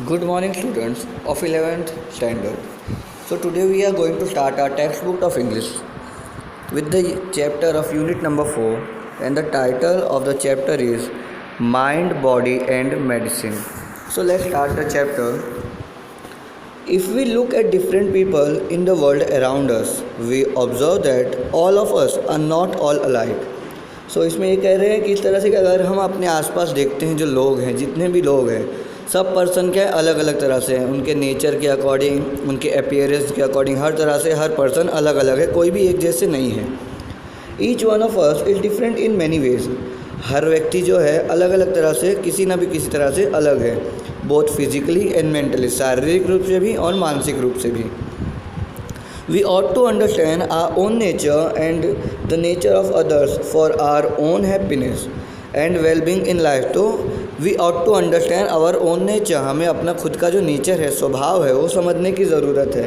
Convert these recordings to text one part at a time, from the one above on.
Good morning, students of 11th standard. So, today we are going to start our textbook of English with the chapter of unit number 4, and the title of the chapter is Mind, Body, and Medicine. So, let's start the chapter. If we look at different people in the world around us, we observe that all of us are not all alike. सो इसमें ये कह रहे हैं कि इस तरह से कि अगर हम अपने आसपास देखते हैं जो लोग हैं, जितने भी लोग हैं, सब पर्सन क्या है अलग अलग तरह से हैं, उनके नेचर के अकॉर्डिंग, उनके अपीयरेंस के अकॉर्डिंग, हर तरह से हर पर्सन अलग अलग है, कोई भी एक जैसे नहीं है। Each one of us is different in many ways. हर व्यक्ति जो है अलग अलग तरह से किसी न भी किसी तरह से अलग है, बोथ फिजिकली एंड मेंटली, शारीरिक रूप से भी और मानसिक रूप से भी। We ought to understand our own nature and the nature of others for our own happiness and well-being in life. तो we ought to understand our own nature, हमें अपना खुद का जो नेचर है, स्वभाव है, वो समझने की ज़रूरत है।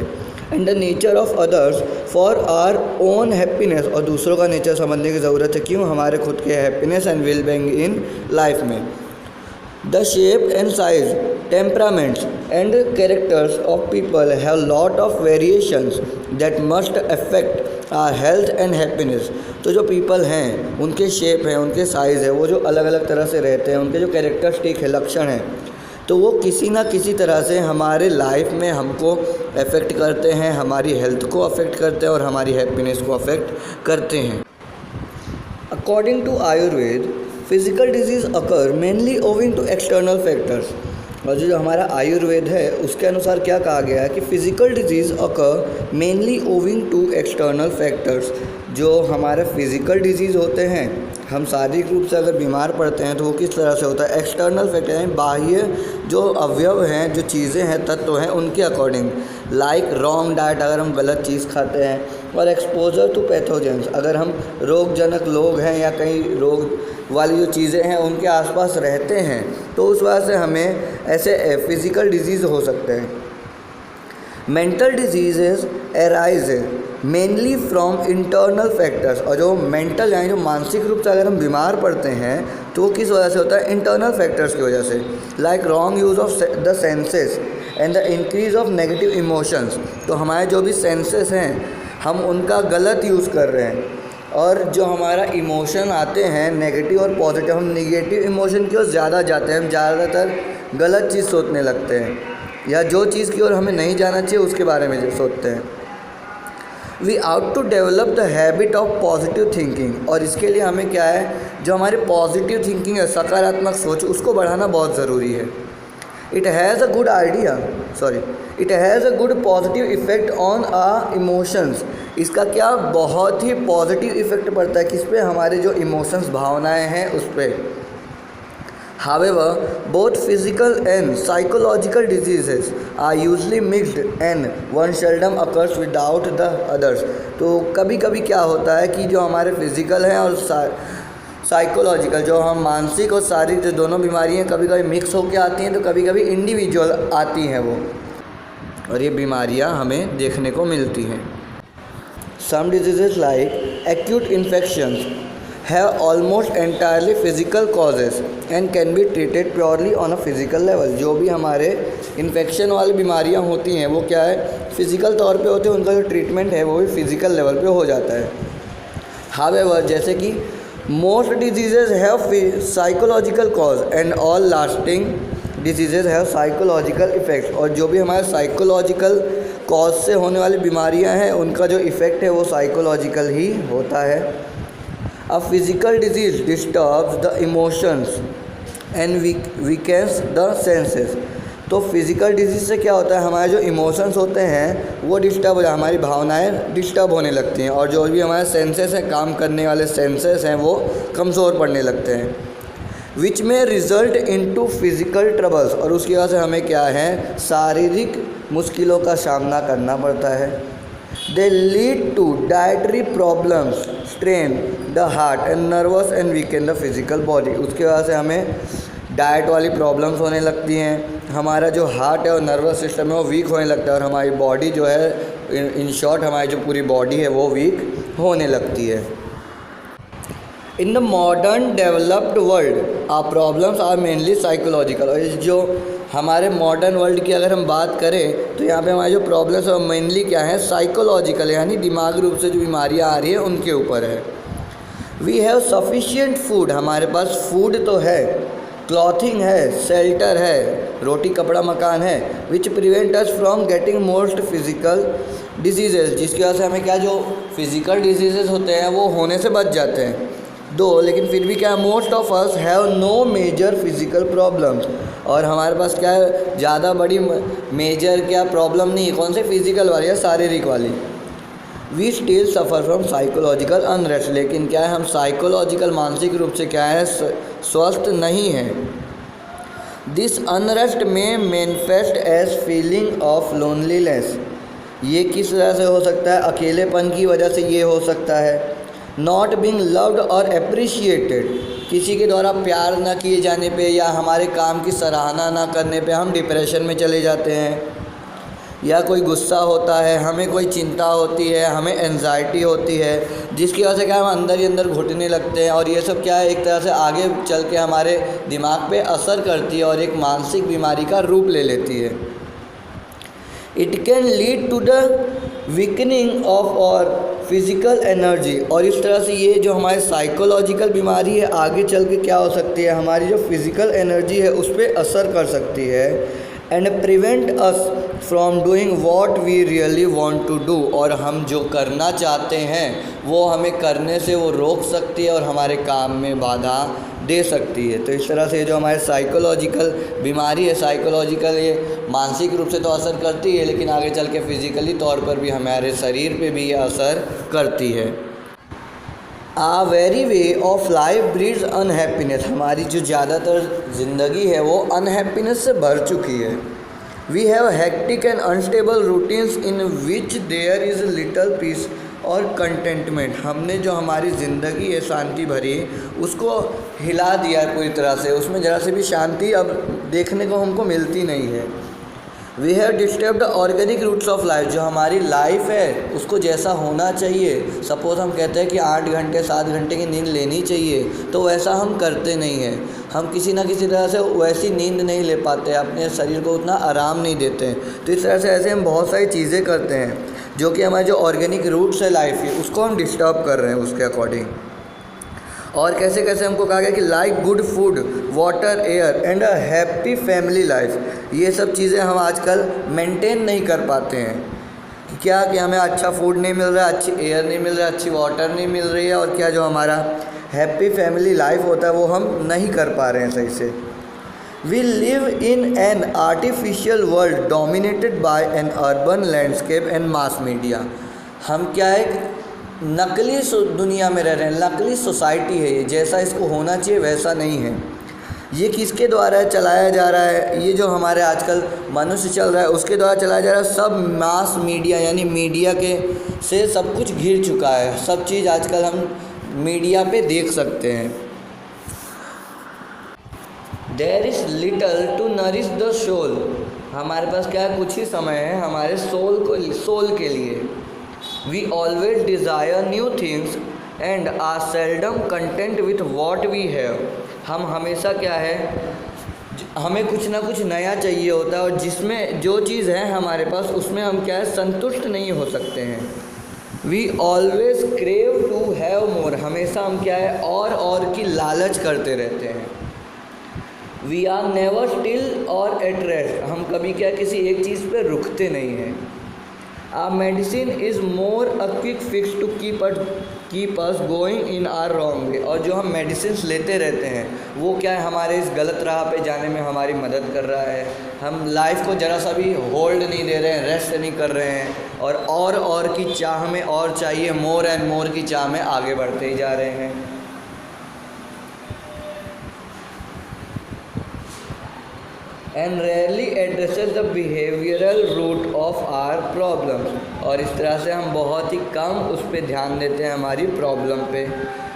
and the nature of others for our own happiness, और दूसरों का नेचर समझने की ज़रूरत है, क्यों? हमारे खुद के happiness and well-being in life में। The shape and size, temperaments and characters of people have lot of variations that must affect our health and happiness. तो जो people हैं, उनके शेप हैं, उनके साइज़ है, वो जो अलग अलग तरह से रहते हैं, उनके जो कैरेक्टरिस्टिक है, लक्षण हैं, तो वो किसी ना किसी तरह से हमारे लाइफ में हमको अफेक्ट करते हैं, हमारी हेल्थ को अफेक्ट करते हैं और हमारी हैप्पीनेस को अफेक्ट करते हैं। According to Ayurveda, physical disease occur mainly owing to external factors. और जो हमारा आयुर्वेद है उसके अनुसार क्या कहा गया है कि physical disease occur mainly owing to external factors. जो हमारे फिज़िकल डिजीज़ होते हैं, हम शारीरिक रूप से अगर बीमार पड़ते हैं तो वो किस तरह से होता है? एक्सटर्नल फैक्टर यानी बाह्य जो अवयव हैं, जो चीज़ें हैं, तत्व हैं, उनके अकॉर्डिंग। लाइक रॉन्ग डाइट, अगर हम गलत चीज़ खाते हैं, और एक्सपोजर टू पैथोजेंस, अगर हम रोगजनक लोग हैं या कई रोग वाली जो चीज़ें हैं उनके आसपास रहते हैं, तो उस वजह से हमें ऐसे फिज़िकल डिजीज़ हो सकते हैं। Mental disease arise mainly from internal factors, और जो मेंटल यानी जो मानसिक रूप से अगर हम बीमार पड़ते हैं तो वो किस वजह से होता है? इंटरनल फैक्टर्स की वजह से। Like wrong use of the senses and the increase of negative emotions. तो हमारे जो भी सेंसेस हैं हम उनका गलत यूज़ कर रहे हैं, और जो हमारा इमोशन आते हैं नेगेटिव और पॉजिटिव, हम नेगेटिव इमोशन की ओर ज़्यादा जाते हैं, हम ज़्यादातर गलत चीज़ सोचने लगते हैं, या जो चीज़ की ओर हमें नहीं जाना चाहिए उसके बारे में जो सोचते हैं। We ought to develop the habit of positive thinking, और इसके लिए हमें क्या है, जो हमारी पॉजिटिव थिंकिंग है, सकारात्मक सोच, उसको बढ़ाना बहुत ज़रूरी है। It has a good positive effect on our emotions. इसका क्या बहुत ही पॉजिटिव इफ़ेक्ट पड़ता है किस पे? हमारे जो इमोशंस, भावनाएं हैं, उस पर। However both physical and psychological diseases are usually mixed and one seldom occurs without the others. तो कभी कभी क्या होता है कि जो हमारे फिज़िकल हैं और साइकोलॉजिकल, जो हम मानसिक और शारीरिक जो दोनों बीमारियाँ कभी कभी मिक्स होकर आती हैं, तो कभी कभी इंडिविजुअल आती हैं वो, और ये बीमारियाँ हमें देखने को मिलती हैं। Some diseases like acute infections have almost entirely physical causes and can be treated purely on a physical level। जो भी हमारे इन्फेक्शन वाली बीमारियां होती हैं वो क्या है? फिज़िकल तौर पे होते हैं, उनका जो ट्रीटमेंट है वो भी फिज़िकल लेवल पे हो जाता है। हावेवर जैसे कि most diseases have psychological cause and all lasting diseases have psychological effect. और जो भी हमारे साइकोलॉजिकल कॉज से होने वाली बीमारियाँ हैं उनका जो इफ़ेक्ट है वो साइकोलॉजिकल ही होता है। A physical disease disturbs the emotions and weakens the senses। तो फिज़िकल डिजीज़ से क्या होता है? हमारे जो इमोशंस होते हैं वो डिस्टर्ब हो जाए, हमारी भावनाएं डिस्टर्ब होने लगती हैं, और जो भी हमारे सेंसेस हैं, काम करने वाले सेंसेस हैं, वो कमज़ोर पड़ने लगते हैं। विच में रिज़ल्ट इनटू फिज़िकल ट्रबल्स, और उसकी वजह से हमें क्या है? शारीरिक मुश्किलों का सामना करना पड़ता है। They lead to dietary problems, strain the heart and nervous and weaken the physical body। उसके वजह से हमें डाइट वाली प्रॉब्लम्स होने लगती हैं, हमारा जो हार्ट है और नर्वस सिस्टम है वो वीक होने लगता है, और हमारी बॉडी जो है, इन शॉर्ट हमारी जो पूरी बॉडी है वो वीक होने लगती है। In the modern developed world our problems are mainly psychological. और जो हमारे मॉडर्न वर्ल्ड की अगर हम बात करें तो यहाँ पे हमारे जो प्रॉब्लम्स है मेनली क्या है, साइकोलॉजिकल, यानी दिमागी रूप से जो बीमारियाँ आ रही है उनके ऊपर है। वी हैव सफिशिएंट फूड, हमारे पास फूड तो है, क्लॉथिंग है, शेल्टर है, रोटी कपड़ा मकान है, which prevent us from getting most physical diseases, जिसकी वजह से हमें क्या जो फिजिकल डिजीजेज होते हैं वो होने से बच जाते हैं। दो लेकिन फिर भी क्या, most of us have no major physical problems, और हमारे पास क्या है ज़्यादा बड़ी मेजर क्या प्रॉब्लम नहीं है, कौन से फिजिकल वाली या शारीरिक वाली। We still suffer from psychological unrest, लेकिन क्या है हम साइकोलॉजिकल मानसिक रूप से क्या है स्वस्थ नहीं है। This unrest may manifest as feeling of loneliness, ये किस तरह से हो सकता है, अकेलेपन की वजह से ये हो सकता है। नॉट बीइंग लव्ड और अप्रिशिएटेड, किसी के द्वारा प्यार ना किए जाने पे या हमारे काम की सराहना ना करने पे हम डिप्रेशन में चले जाते हैं, या कोई गुस्सा होता है, हमें कोई चिंता होती है, हमें एंजाइटी होती है, जिसकी वजह से क्या हम अंदर ही अंदर घुटने लगते हैं, और ये सब क्या है एक तरह से आगे चल के हमारे दिमाग पे असर करती है और एक मानसिक बीमारी का रूप ले लेती है। It can lead to the weakening of our physical energy, और इस तरह से ये जो हमारी साइकोलॉजिकल बीमारी है आगे चल के क्या हो सकती है, हमारी जो फिज़िकल एनर्जी है उस पर असर कर सकती है। And prevent us from doing what we really want to do, और हम जो करना चाहते हैं वो हमें करने से वो रोक सकती है और हमारे काम में बाधा दे सकती है। तो इस तरह से जो हमारे साइकोलॉजिकल बीमारी है, साइकोलॉजिकल ये मानसिक रूप से तो असर करती है, लेकिन आगे चल के फिज़िकली तौर पर भी हमारे शरीर पे भी ये असर करती है। Our very way of life breeds unhappiness, हमारी जो ज़्यादातर ज़िंदगी है वो अनहैप्पीनेस से भर चुकी है। We have hectic and unstable routines in which there is little peace और कंटेंटमेंट, हमने जो हमारी ज़िंदगी है शांति भरी उसको हिला दिया है पूरी तरह से, उसमें ज़रा से भी शांति अब देखने को हमको मिलती नहीं है। We have disturbed organic roots of life, जो हमारी लाइफ है उसको जैसा होना चाहिए, सपोज़ हम कहते हैं कि 8 घंटे 7 घंटे की नींद लेनी चाहिए, तो वैसा हम करते नहीं हैं। हम किसी ना किसी तरह से वैसी नींद नहीं ले पाते, अपने शरीर को उतना आराम नहीं देते हैं। तो इस तरह से ऐसे हम बहुत सारी चीज़ें करते हैं जो कि हमारे जो ऑर्गेनिक रूट्स है लाइफ की उसको हम डिस्टर्ब कर रहे हैं उसके अकॉर्डिंग। और कैसे कैसे हमको कहा गया कि like good food, water, air and a happy family life, ये सब चीज़ें हम आजकल मेंटेन नहीं कर पाते हैं। क्या कि हमें अच्छा फूड नहीं मिल रहा है, अच्छी एयर नहीं मिल रहा है, अच्छी वाटर नहीं मिल रही है, और क्या जो हमारा हैप्पी फैमिली लाइफ होता है वो हम नहीं कर पा रहे हैं सही से। We live in an artificial world dominated by an urban landscape and mass media, हम क्या एक नकली दुनिया में रह रहे हैं, नकली सोसाइटी है ये, जैसा इसको होना चाहिए वैसा नहीं है। ये किसके द्वारा चलाया जा रहा है, ये जो हमारे आजकल मनुष्य चल रहा है उसके द्वारा चलाया जा रहा है। सब मास मीडिया यानी मीडिया के से सब कुछ घिर चुका है, सब चीज़ आजकल हम मीडिया पे देख सकते हैं। There is little to nourish the soul, हमारे पास क्या है कुछ ही समय है हमारे सोल के लिए। We always desire new things and are seldom content with what we have, हम हमेशा क्या है हमें कुछ ना कुछ नया चाहिए होता है, और जिसमें जो चीज़ है हमारे पास उसमें हम क्या है संतुष्ट नहीं हो सकते हैं। We always crave to have more, हमेशा हम क्या है और की लालच करते रहते हैं। वी आर नेवर स्टिल और एट रेस्ट, हम कभी क्या किसी एक चीज़ पे रुकते नहीं हैं। Uh medicine is more a quick fix to keep us going in our wrong way, और जो हम मेडिसिन लेते रहते हैं वो क्या है हमारे इस गलत राह पे जाने में हमारी मदद कर रहा है। हम लाइफ को ज़रा सा भी होल्ड नहीं दे रहे हैं, रेस्ट नहीं कर रहे हैं, और की चाह में और चाहिए, मोर एंड मोर की चाह में आगे बढ़ते ही जा रहे हैं। And rarely addresses the behavioural root of our problem, और इस तरह से हम बहुत ही कम उस पर ध्यान देते हैं हमारी प्रॉब्लम पे।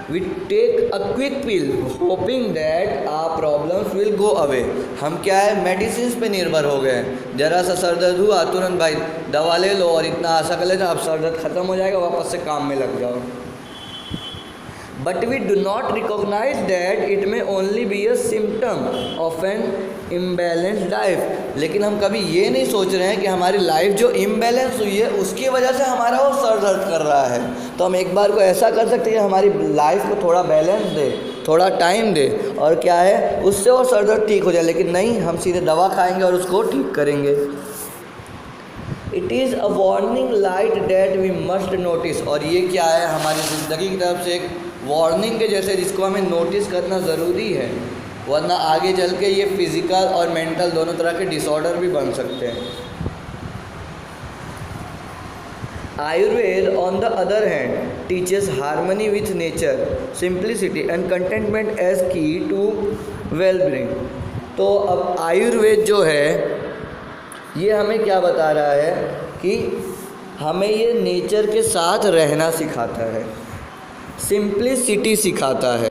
We take a quick pill hoping that our problems will go away, हम क्या है मेडिसिन पे निर्भर हो गए हैं। ज़रा सा सर दर्द हुआ तुरंत भाई दवा ले लो और इतना आशा कर लेते अब सर दर्द ख़त्म हो जाएगा, वापस से काम में लग जाओ। But we do not recognise that it may only be a symptom of an imbalance life. लेकिन हम कभी ये नहीं सोच रहे हैं कि हमारी लाइफ जो इम्बैलेंस हुई है उसकी वजह से हमारा वो सर दर्द कर रहा है। तो हम एक बार को ऐसा कर सकते हैं कि हमारी लाइफ को थोड़ा बैलेंस दे, थोड़ा टाइम दे, और क्या है उससे वो सर दर्द ठीक हो जाए। लेकिन नहीं, हम सीधे दवा खाएंगे और उसको ठीक करेंगे। It is a warning light that we must notice. और ये क्या है, हमारी ज़िंदगी की तरफ से एक वार्निंग के जैसे, जिसको हमें नोटिस करना ज़रूरी है, वरना आगे चल के ये फिज़िकल और मेंटल दोनों तरह के डिसऑर्डर भी बन सकते हैं। Ayurveda on the other hand teaches harmony with nature, simplicity and contentment as key to wellbeing. तो अब आयुर्वेद जो है ये हमें क्या बता रहा है कि हमें ये नेचर के साथ रहना सिखाता है, सिंप्लिसिटी सिखाता है,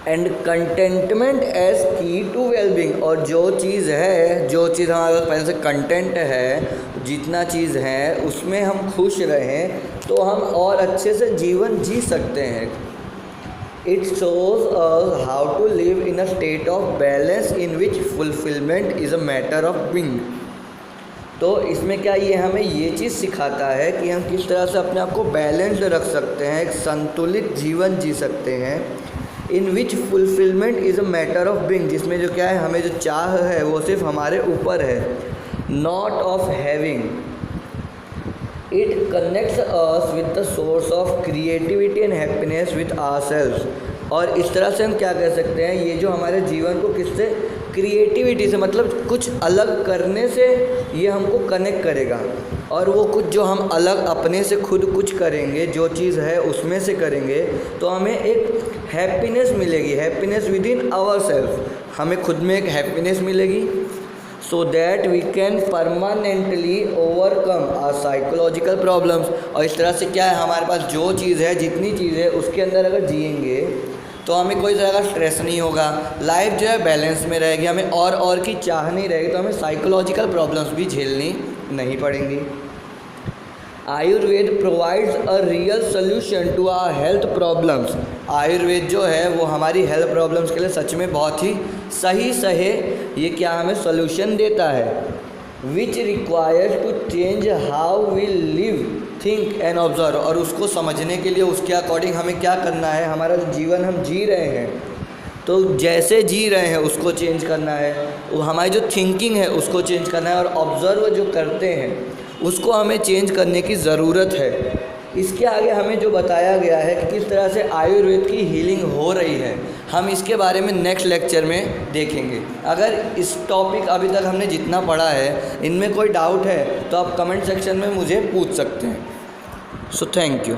and contentment as key to wellbeing. और जो चीज़ हमारे पास पहले से कंटेंट है, जितना चीज़ है उसमें हम खुश रहें तो हम और अच्छे से जीवन जी सकते हैं। It shows us how to live in a state of balance in which fulfilment is a matter of being. तो इसमें क्या, ये हमें ये चीज़ सिखाता है कि हम किस तरह से अपने आप को बैलेंस्ड रख सकते हैं, एक संतुलित जीवन जी सकते हैं। In which fulfilment is a matter of being, जिसमें जो क्या है, हमें जो चाह है वो सिर्फ हमारे ऊपर है, not of having. It connects us with the source of creativity and happiness with ourselves. और इस तरह से हम क्या कह सकते हैं, ये जो हमारे जीवन को किससे, क्रिएटिविटी से, मतलब कुछ अलग करने से ये हमको कनेक्ट करेगा। और वो कुछ जो हम अलग अपने से खुद कुछ करेंगे, जो चीज़ है उसमें से करेंगे, तो हमें एक हैप्पीनेस मिलेगी, happiness within our self. हमें खुद में एक हैप्पीनेस मिलेगी, so that we can permanently overcome our psychological problems. और इस तरह से क्या है, हमारे पास जो चीज़ है, जितनी चीज़ है उसके अंदर अगर जिएंगे तो हमें कोई तरह का स्ट्रेस नहीं होगा, लाइफ जो है बैलेंस में रहेगी, हमें और की चाह नहीं रहेगी, तो हमें साइकोलॉजिकल प्रॉब्लम्स भी झेलनी नहीं पड़ेंगी। Ayurveda provides a real solution to our health problems. Ayurveda जो है वो हमारी हेल्थ प्रॉब्लम्स के लिए सच में बहुत ही सही ये क्या हमें सोल्यूशन देता है, which requires to change how we live, think and observe. और उसको समझने के लिए उसके अकॉर्डिंग हमें क्या करना है, हमारा जो जीवन हम जी रहे हैं तो जैसे जी रहे हैं उसको चेंज करना है, हमारी जो थिंकिंग है उसको चेंज करना है, और ऑब्ज़र्व जो करते हैं उसको हमें चेंज करने की ज़रूरत है। इसके आगे हमें जो बताया गया है कि किस तरह से आयुर्वेद की हीलिंग हो रही है, हम इसके बारे में नेक्स्ट लेक्चर में देखेंगे। अगर इस टॉपिक अभी तक हमने जितना पढ़ा है इनमें कोई डाउट है तो आप कमेंट सेक्शन में मुझे पूछ सकते हैं। So thank you.